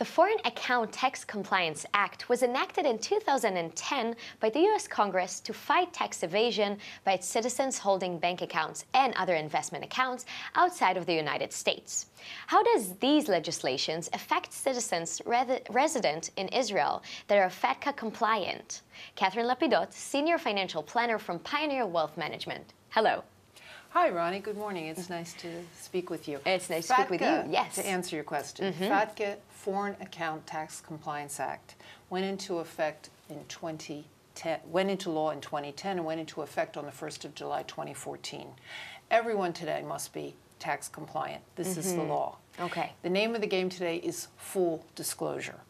Foreign Account Tax Compliance Act was enacted in 2010 by the U.S. Congress to fight tax evasion by its citizens holding bank accounts and other investment accounts outside of the United States. How does these legislations affect citizens resident in Israel that are FATCA compliant? Catherine Lapidot, Senior Financial Planner from Pioneer Wealth Management. Hello. Hi, Ronnie. Good morning. It's nice to speak with you. It's nice to speak with you. Yes. To answer your question, FATCA, Foreign Account Tax Compliance Act, went into effect in 2010, went into law in 2010 and went into effect on the 1st of July 2014. Everyone today must be tax compliant. This is the law. Okay. The name of the game today is full disclosure.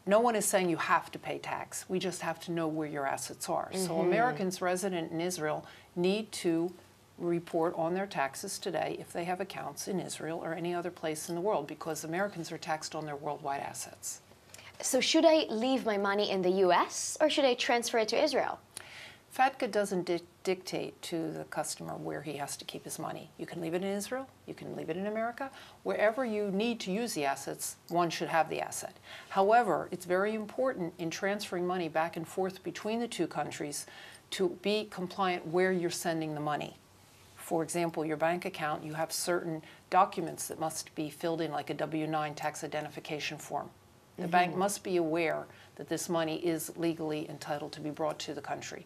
No one is saying you have to pay tax. We just have to know where your assets are. So Americans resident in Israel need to report on their taxes today if they have accounts in Israel or any other place in the world, because Americans are taxed on their worldwide assets. So should I leave my money in the U.S. or should I transfer it to Israel? FATCA doesn't dictate to the customer where he has to keep his money. You can leave it in Israel, you can leave it in America. Wherever you need to use the assets, one should have the asset. However, it's very important in transferring money back and forth between the two countries to be compliant where you're sending the money. For example, your bank account, you have certain documents that must be filled in, like a W-9 tax identification form. The bank must be aware that this money is legally entitled to be brought to the country.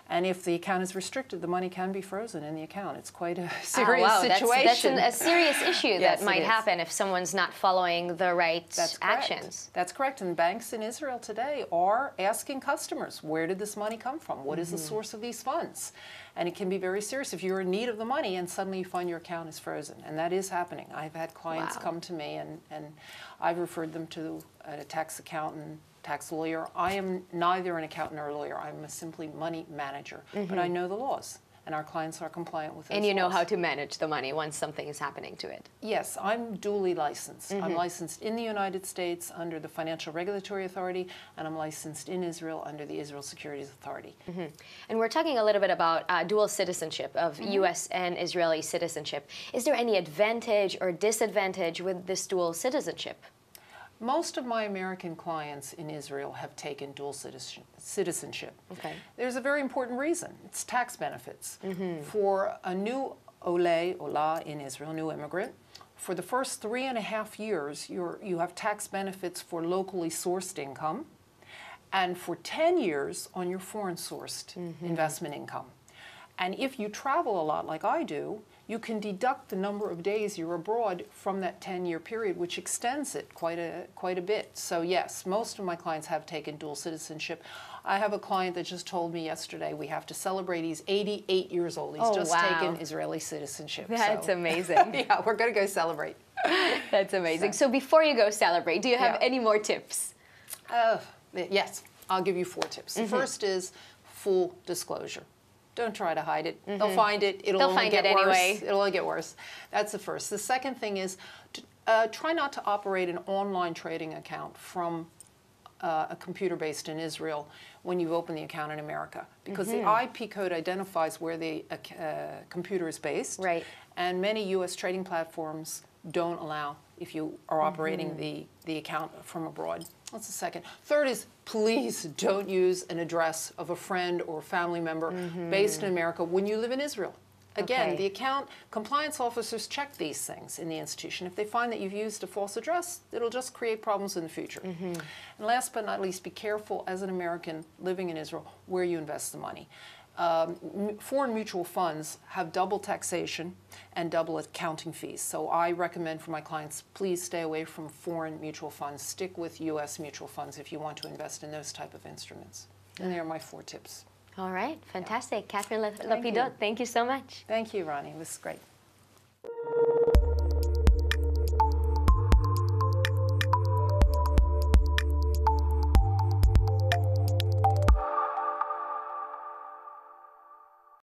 And if the account is restricted, the money can be frozen in the account. It's quite a serious situation. That's a serious issue that might happen if someone's not following the right actions. That's correct. And banks in Israel today are asking customers, where did this money come from? What is the source of these funds? And it can be very serious if you're in need of the money and suddenly you find your account is frozen. And that is happening. I've had clients come to me and I've referred them to a tax accountant, tax lawyer. I am neither an accountant or a lawyer. I'm a simply money manager. But I know the laws, and our clients are compliant with those And you know laws. how to manage the money once something is happening to it. Yes, I'm duly licensed. I'm licensed in the United States under the Financial Regulatory Authority, and I'm licensed in Israel under the Israel Securities Authority. And we're talking a little bit about dual citizenship of U.S. and Israeli citizenship. Is there any advantage or disadvantage with this dual citizenship? Most of my American clients in Israel have taken dual citizenship. Okay. There's a very important reason. It's tax benefits. For a new ola in Israel, new immigrant, for the first 3.5 years, you have tax benefits for locally sourced income, and for 10 years on your foreign sourced investment income. And if you travel a lot like I do, you can deduct the number of days you're abroad from that 10-year period, which extends it quite a bit. So yes, most of my clients have taken dual citizenship. I have a client that just told me yesterday we have to celebrate. He's 88 years old. He's just taken Israeli citizenship. That's amazing. Yeah, we're going to go celebrate. That's amazing. So before you go celebrate, do you have any more tips? Yes, I'll give you 4 tips. The first is full disclosure. Don't try to hide it. They'll find it. It'll only get worse. Anyway. It'll only get worse. That's the first. The second thing is try not to operate an online trading account from a computer based in Israel when you open the account in America, because the IP code identifies where the computer is based. Right. And many U.S. trading platforms don't allow if you are operating the account from abroad. That's the second. Third is, please don't use an address of a friend or family member based in America when you live in Israel. Again, the account compliance officers check these things in the institution. If they find that you've used a false address, it'll just create problems in the future. And last but not least, be careful as an American living in Israel where you invest the money. Foreign mutual funds have double taxation and double accounting fees. So I recommend for my clients, please stay away from foreign mutual funds. Stick with U.S. mutual funds if you want to invest in those type of instruments. And there are my 4 tips. All right. Fantastic. Catherine Lapidot, thank you so much. Thank you, Ronnie. It was great.